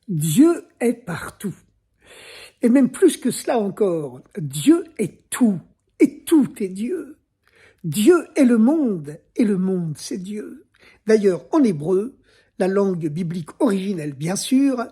Dieu est partout. Et même plus que cela encore, Dieu est tout, et tout est Dieu. Dieu est le monde, et le monde c'est Dieu. D'ailleurs, en hébreu, la langue biblique originelle bien sûr,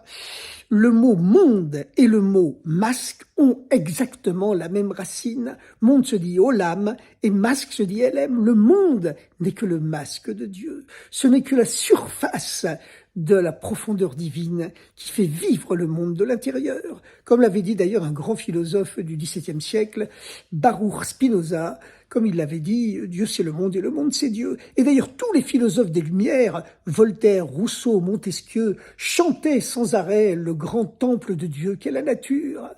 le mot monde et le mot masque ont exactement la même racine. Monde se dit olam et masque se dit elem. Le monde n'est que le masque de Dieu. Ce n'est que la surface de la profondeur divine qui fait vivre le monde de l'intérieur. Comme l'avait dit d'ailleurs un grand philosophe du XVIIe siècle, Baruch Spinoza, comme il l'avait dit, Dieu c'est le monde et le monde c'est Dieu. Et d'ailleurs tous les philosophes des Lumières, Voltaire, Rousseau, Montesquieu, chantaient sans arrêt le grand temple de Dieu qu'est la nature.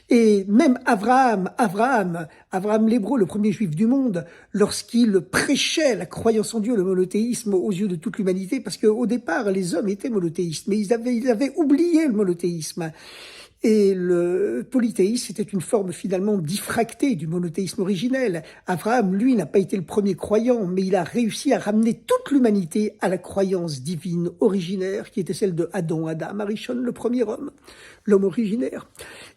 Et même Abraham l'hébreu, le premier juif du monde, lorsqu'il prêchait la croyance en Dieu, le monothéisme aux yeux de toute l'humanité, parce qu'au départ les hommes étaient monothéistes, mais ils avaient oublié le monothéisme. Et le polythéisme, c'était une forme finalement diffractée du monothéisme originel. Abraham, lui, n'a pas été le premier croyant, mais il a réussi à ramener toute l'humanité à la croyance divine originaire, qui était celle de Adam Arishon, le premier homme, l'homme originaire.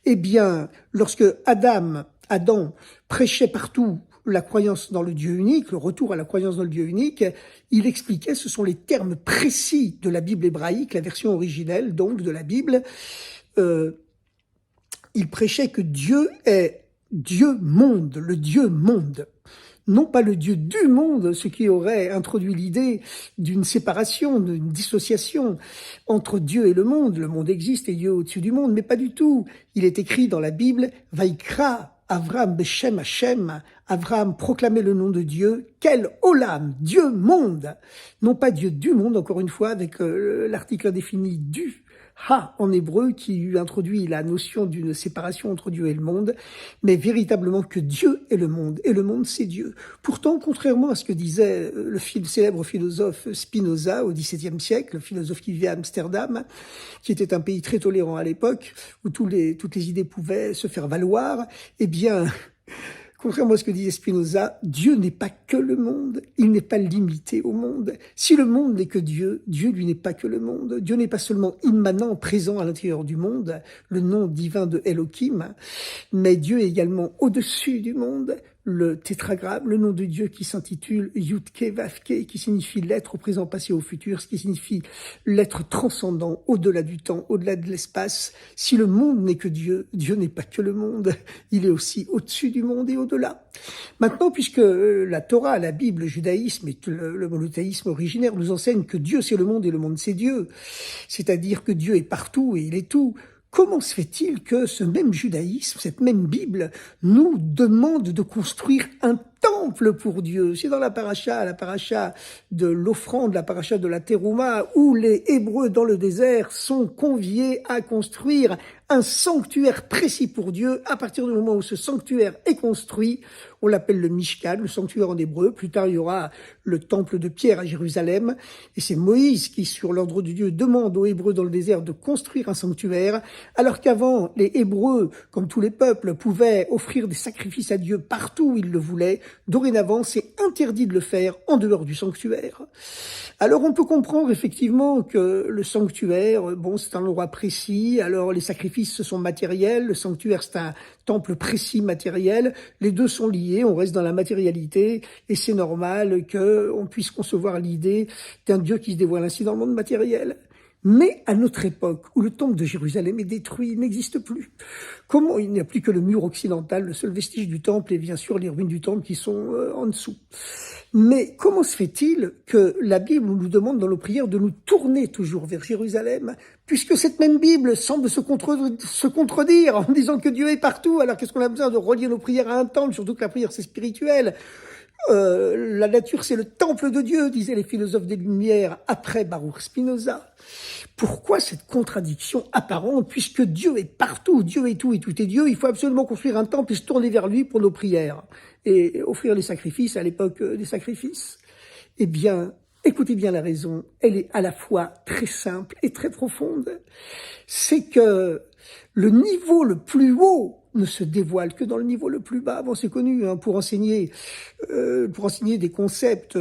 Eh bien, lorsque Adam prêchait partout la croyance dans le Dieu unique, le retour à la croyance dans le Dieu unique, il expliquait, ce sont les termes précis de la Bible hébraïque, la version originelle donc de la Bible, il prêchait que Dieu est Dieu monde, le Dieu monde. Non pas le Dieu du monde, ce qui aurait introduit l'idée d'une séparation, d'une dissociation entre Dieu et le monde. Le monde existe et Dieu au-dessus du monde, mais pas du tout. Il est écrit dans la Bible, Vaikra Avram Beshem Hashem, Avram proclamait le nom de Dieu, quel olam, Dieu monde. Non pas Dieu du monde, encore une fois, avec l'article indéfini du Ha en hébreu qui introduit la notion d'une séparation entre Dieu et le monde, mais véritablement que Dieu est le monde, et le monde c'est Dieu. Pourtant, contrairement à ce que disait le célèbre philosophe Spinoza au XVIIe siècle, le philosophe qui vivait à Amsterdam, qui était un pays très tolérant à l'époque, où toutes les idées pouvaient se faire valoir, eh bien, contrairement à ce que disait Spinoza, Dieu n'est pas que le monde, il n'est pas limité au monde. Si le monde n'est que Dieu, Dieu lui n'est pas que le monde. Dieu n'est pas seulement immanent, présent à l'intérieur du monde, le nom divin de Elohim, mais Dieu est également au-dessus du monde. Le tétragramme, le nom de Dieu qui s'intitule Yudke Vavke, qui signifie l'être au présent, passé, au futur, ce qui signifie l'être transcendant, au-delà du temps, au-delà de l'espace. Si le monde n'est que Dieu, Dieu n'est pas que le monde, il est aussi au-dessus du monde et au-delà. Maintenant, puisque la Torah, la Bible, le judaïsme et le monothéisme originaire nous enseignent que Dieu c'est le monde et le monde c'est Dieu, c'est-à-dire que Dieu est partout et il est tout, comment se fait-il que ce même judaïsme, cette même Bible, nous demande de construire un temple pour Dieu? C'est dans la paracha de l'offrande, la paracha de la Terouma, où les Hébreux dans le désert sont conviés à construire un sanctuaire précis pour Dieu. À partir du moment où ce sanctuaire est construit, on l'appelle le Mishkan, le sanctuaire en hébreu. Plus tard, il y aura le temple de pierre à Jérusalem. Et c'est Moïse qui, sur l'ordre de Dieu, demande aux Hébreux dans le désert de construire un sanctuaire, alors qu'avant, les Hébreux, comme tous les peuples, pouvaient offrir des sacrifices à Dieu partout où ils le voulaient. Dorénavant, c'est interdit de le faire en dehors du sanctuaire. Alors, on peut comprendre effectivement que le sanctuaire, bon, c'est un endroit précis. Alors, les sacrifices, ce sont matériels. Le sanctuaire, c'est un temple précis matériel. Les deux sont liés. On reste dans la matérialité et c'est normal qu'on puisse concevoir l'idée d'un Dieu qui se dévoile ainsi dans le monde matériel. Mais à notre époque, où le temple de Jérusalem est détruit, il n'existe plus. Comment il n'y a plus que le mur occidental, le seul vestige du temple et bien sûr les ruines du temple qui sont en dessous. Mais comment se fait-il que la Bible nous demande dans nos prières de nous tourner toujours vers Jérusalem, puisque cette même Bible semble se contredire en disant que Dieu est partout? Alors qu'est-ce qu'on a besoin de relier nos prières à un temple, surtout que la prière c'est spirituel? La nature, c'est le temple de Dieu, disaient les philosophes des Lumières après Baruch Spinoza. Pourquoi cette contradiction apparente, puisque Dieu est partout, Dieu est tout et tout est Dieu, il faut absolument construire un temple et se tourner vers lui pour nos prières et offrir les sacrifices à l'époque des sacrifices? Eh bien, écoutez bien la raison, elle est à la fois très simple et très profonde. C'est que le niveau le plus haut ne se dévoile que dans le niveau le plus bas. Bon, c'est connu, hein, pour enseigner des concepts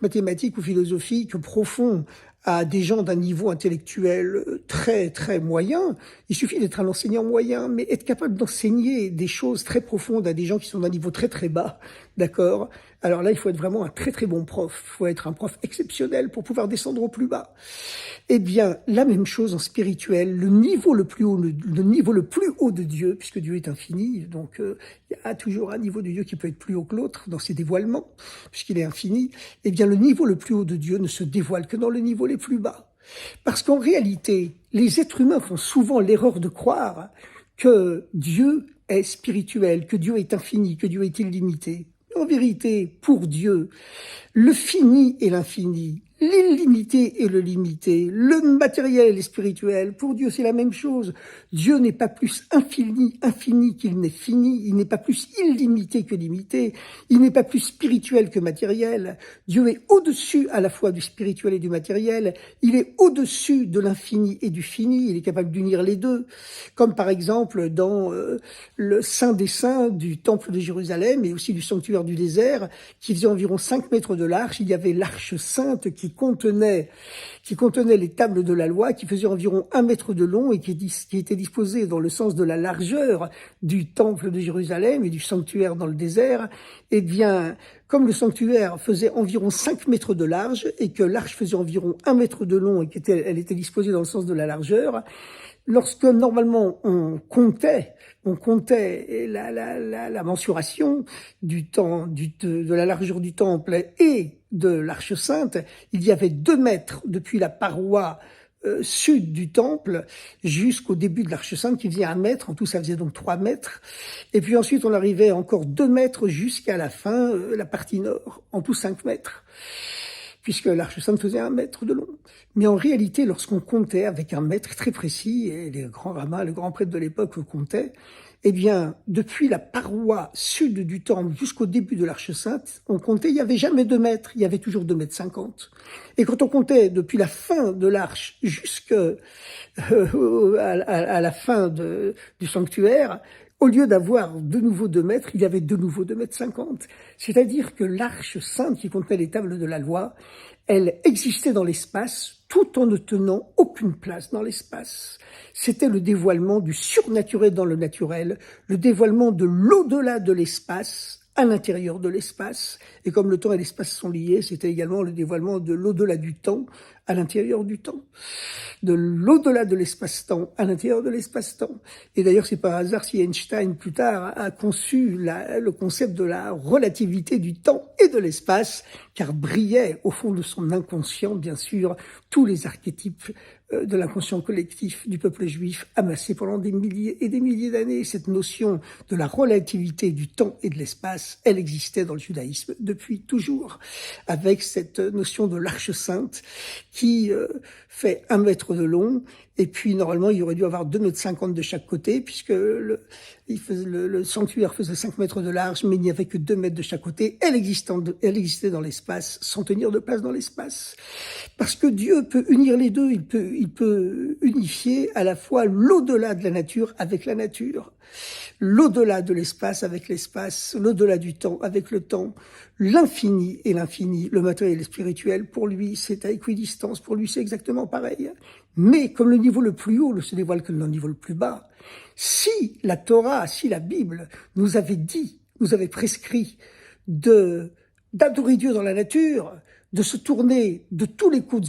mathématiques ou philosophiques profonds à des gens d'un niveau intellectuel très très moyen. Il suffit d'être un enseignant moyen, mais être capable d'enseigner des choses très profondes à des gens qui sont d'un niveau très très bas, d'accord? Alors là, il faut être vraiment un très très bon prof. Il faut être un prof exceptionnel pour pouvoir descendre au plus bas. Eh bien, la même chose en spirituel, le niveau le plus haut, le niveau le plus haut de Dieu, puisque Dieu est infini, donc il y a toujours un niveau de Dieu qui peut être plus haut que l'autre dans ses dévoilements, puisqu'il est infini. Eh bien, le niveau le plus haut de Dieu ne se dévoile que dans le niveau les plus bas. Parce qu'en réalité, les êtres humains font souvent l'erreur de croire que Dieu est spirituel, que Dieu est infini, que Dieu est illimité. En vérité, pour Dieu, le fini et l'infini, l'illimité et le limité, le matériel et le spirituel, pour Dieu c'est la même chose. Dieu n'est pas plus infini qu'il n'est fini, il n'est pas plus illimité que limité, il n'est pas plus spirituel que matériel. Dieu est au-dessus à la fois du spirituel et du matériel, il est au-dessus de l'infini et du fini, il est capable d'unir les deux, comme par exemple dans le Saint des Saints du Temple de Jérusalem et aussi du sanctuaire du désert, qui faisait environ 5 mètres de l'arche. Il y avait l'arche sainte qui contenait les tables de la loi, qui faisait environ 1 mètre de long et qui était disposée dans le sens de la largeur du Temple de Jérusalem et du sanctuaire dans le désert. Eh bien, comme le sanctuaire faisait environ 5 mètres de large et que l'arche faisait environ 1 mètre de long et qu'elle était disposée dans le sens de la largeur, lorsque normalement on comptait la mensuration du temps, de la largeur du temple et de l'arche sainte, il y avait 2 mètres depuis la paroi sud du temple jusqu'au début de l'arche sainte qui faisait 1 mètre, en tout ça faisait donc 3 mètres, et puis ensuite on arrivait encore 2 mètres jusqu'à la fin, la partie nord, en tout 5 mètres, puisque l'arche sainte faisait 1 mètre de long. Mais en réalité, lorsqu'on comptait avec 1 mètre très précis, et les grands rabbins, les grands prêtres de l'époque comptaient, eh bien, depuis la paroi sud du temple jusqu'au début de l'arche sainte, on comptait, il n'y avait jamais 2 mètres, il y avait toujours 2 mètres 50. Et quand on comptait depuis la fin de l'arche jusqu'à la fin du sanctuaire, au lieu d'avoir de nouveau 2 mètres, il y avait de nouveau 2 mètres 50. C'est-à-dire que l'arche sainte qui contenait les tables de la loi, elle existait dans l'espace tout en ne tenant aucune place dans l'espace. C'était le dévoilement du surnaturel dans le naturel, le dévoilement de l'au-delà de l'espace à l'intérieur de l'espace. Et comme le temps et l'espace sont liés, c'était également le dévoilement de l'au-delà du temps à l'intérieur du temps, de l'au-delà de l'espace-temps à l'intérieur de l'espace-temps. Et d'ailleurs, c'est pas un hasard si Einstein, plus tard, a conçu le concept de la relativité du temps et de l'espace, car brillait au fond de son inconscient, bien sûr, tous les archétypes de l'inconscient collectif du peuple juif amassé pendant des milliers et des milliers d'années. Cette notion de la relativité du temps et de l'espace, elle existait dans le judaïsme depuis toujours, avec cette notion de l'arche sainte qui fait 1 mètre de long, et puis normalement il aurait dû avoir 2 mètres 50 de chaque côté, puisque le sanctuaire faisait 5 mètres de large, mais il n'y avait que 2 mètres de chaque côté. Elle existait dans l'espace, sans tenir de place dans l'espace. Parce que Dieu peut unir les deux, il peut unifier à la fois l'au-delà de la nature avec la nature, l'au-delà de l'espace avec l'espace, l'au-delà du temps avec le temps, l'infini et l'infini, le matériel et le spirituel. Pour lui, c'est à équidistance, pour lui, c'est exactement pareil. Mais comme le niveau le plus haut ne se dévoile que dans le niveau le plus bas, si la Torah, si la Bible nous avait dit, nous avait prescrit d'adorer Dieu dans la nature, de se tourner de tous les points,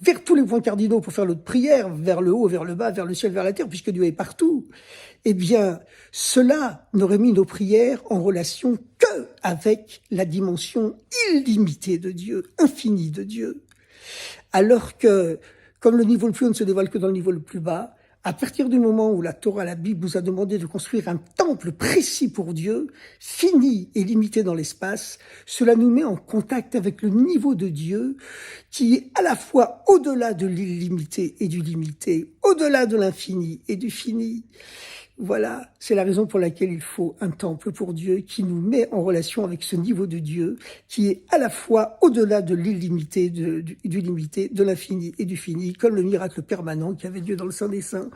vers tous les points cardinaux pour faire notre prière, vers le haut, vers le bas, vers le ciel, vers la terre, puisque Dieu est partout, eh bien, cela n'aurait mis nos prières en relation que avec la dimension illimitée de Dieu, infinie de Dieu. Alors que, comme le niveau le plus haut ne se dévoile que dans le niveau le plus bas, à partir du moment où la Torah, la Bible, nous a demandé de construire un temple précis pour Dieu, fini et limité dans l'espace, cela nous met en contact avec le niveau de Dieu qui est à la fois au-delà de l'illimité et du limité, au-delà de l'infini et du fini. Voilà, c'est la raison pour laquelle il faut un temple pour Dieu qui nous met en relation avec ce niveau de Dieu qui est à la fois au-delà de l'illimité, du limité, de l'infini et du fini, comme le miracle permanent qui avait Dieu dans le Saint des Saints.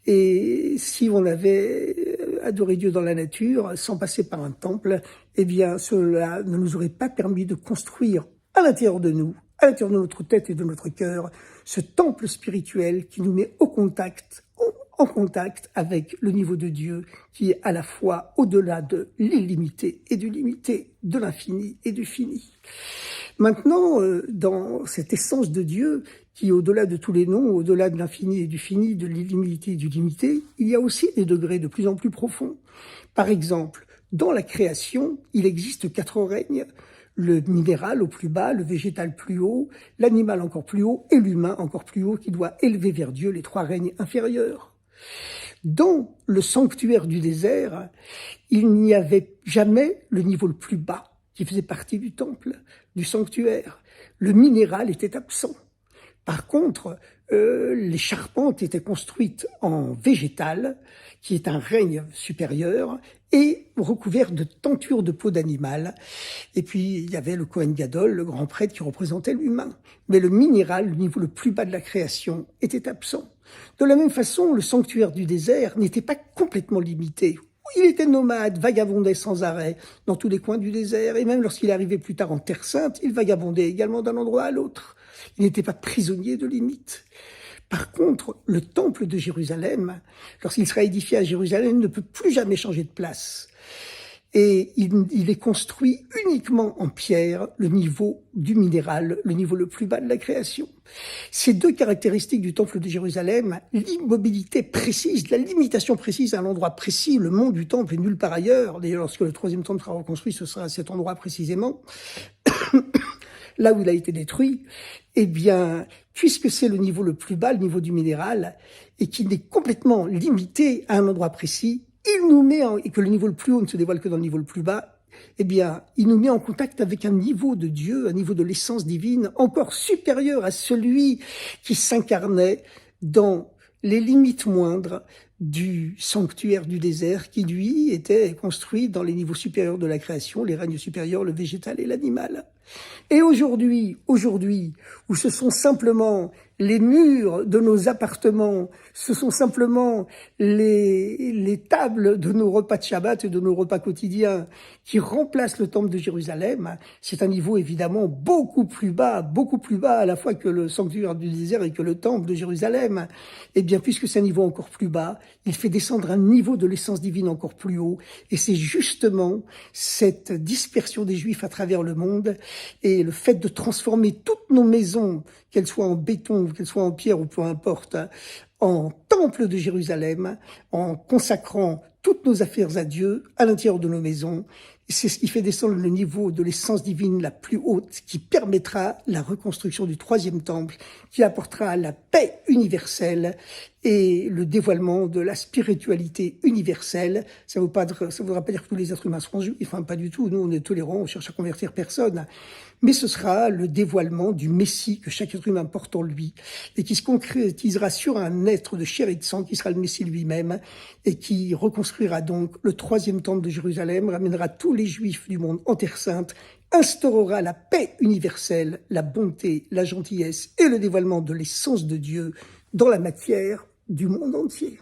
Et si on avait adoré Dieu dans la nature, sans passer par un temple, eh bien cela ne nous aurait pas permis de construire à l'intérieur de nous, à l'intérieur de notre tête et de notre cœur, ce temple spirituel qui nous met en contact avec le niveau de Dieu qui est à la fois au-delà de l'illimité et du limité, de l'infini et du fini. Maintenant, dans cette essence de Dieu qui est au-delà de tous les noms, au-delà de l'infini et du fini, de l'illimité et du limité, il y a aussi des degrés de plus en plus profonds. Par exemple, dans la création, il existe 4 règnes. Le minéral au plus bas, le végétal plus haut, l'animal encore plus haut et l'humain encore plus haut qui doit élever vers Dieu les 3 règnes inférieurs. Dans le sanctuaire du désert, il n'y avait jamais le niveau le plus bas qui faisait partie du temple, du sanctuaire. Le minéral était absent. Par contre, les charpentes étaient construites en végétal, qui est un règne supérieur, et recouvertes de tentures de peau d'animal. Et puis, il y avait le Kohen Gadol, le grand prêtre, qui représentait l'humain. Mais le minéral, le niveau le plus bas de la création, était absent. De la même façon, le sanctuaire du désert n'était pas complètement limité. Il était nomade, vagabondait sans arrêt dans tous les coins du désert, et même lorsqu'il arrivait plus tard en Terre Sainte, il vagabondait également d'un endroit à l'autre. Il n'était pas prisonnier de limites. Par contre, le temple de Jérusalem, lorsqu'il sera édifié à Jérusalem, ne peut plus jamais changer de place. Et il est construit uniquement en pierre, le niveau du minéral, le niveau le plus bas de la création. Ces 2 caractéristiques du temple de Jérusalem, l'immobilité précise, la limitation précise à un endroit précis, le mont du temple est nulle part ailleurs. D'ailleurs, lorsque le 3e temple sera reconstruit, ce sera à cet endroit précisément, là où il a été détruit. Eh bien, puisque c'est le niveau le plus bas, le niveau du minéral, et qu'il est complètement limité à un endroit précis, il nous met et que le niveau le plus haut ne se dévoile que dans le niveau le plus bas, eh bien, il nous met en contact avec un niveau de Dieu, un niveau de l'essence divine encore supérieur à celui qui s'incarnait dans les limites moindres du sanctuaire du désert qui, lui, était construit dans les niveaux supérieurs de la création, les règnes supérieurs, le végétal et l'animal. Et aujourd'hui, où ce sont simplement les murs de nos appartements, ce sont simplement les tables de nos repas de Shabbat et de nos repas quotidiens qui remplacent le temple de Jérusalem, c'est un niveau évidemment beaucoup plus bas à la fois que le sanctuaire du désert et que le temple de Jérusalem. Et bien, puisque c'est un niveau encore plus bas, il fait descendre un niveau de l'essence divine encore plus haut. Et c'est justement cette dispersion des Juifs à travers le monde et le fait de transformer toutes nos maisons, qu'elles soient en béton, qu'elles soient en pierre ou peu importe, en temple de Jérusalem, en consacrant toutes nos affaires à Dieu à l'intérieur de nos maisons. C'est ce qui fait descendre le niveau de l'essence divine la plus haute, qui permettra la reconstruction du 3e temple, qui apportera la paix universelle et le dévoilement de la spiritualité universelle. Ça ne voudra pas dire que tous les êtres humains seront juifs, enfin pas du tout, nous on est tolérants, on cherche à convertir personne, mais ce sera le dévoilement du Messie que chaque être humain porte en lui et qui se concrétisera sur un être de chair et de sang qui sera le Messie lui-même et qui reconstruira donc le 3e temple de Jérusalem, ramènera tous les Juifs du monde en Terre Sainte, instaurera la paix universelle, la bonté, la gentillesse et le dévoilement de l'essence de Dieu dans la matière du monde entier.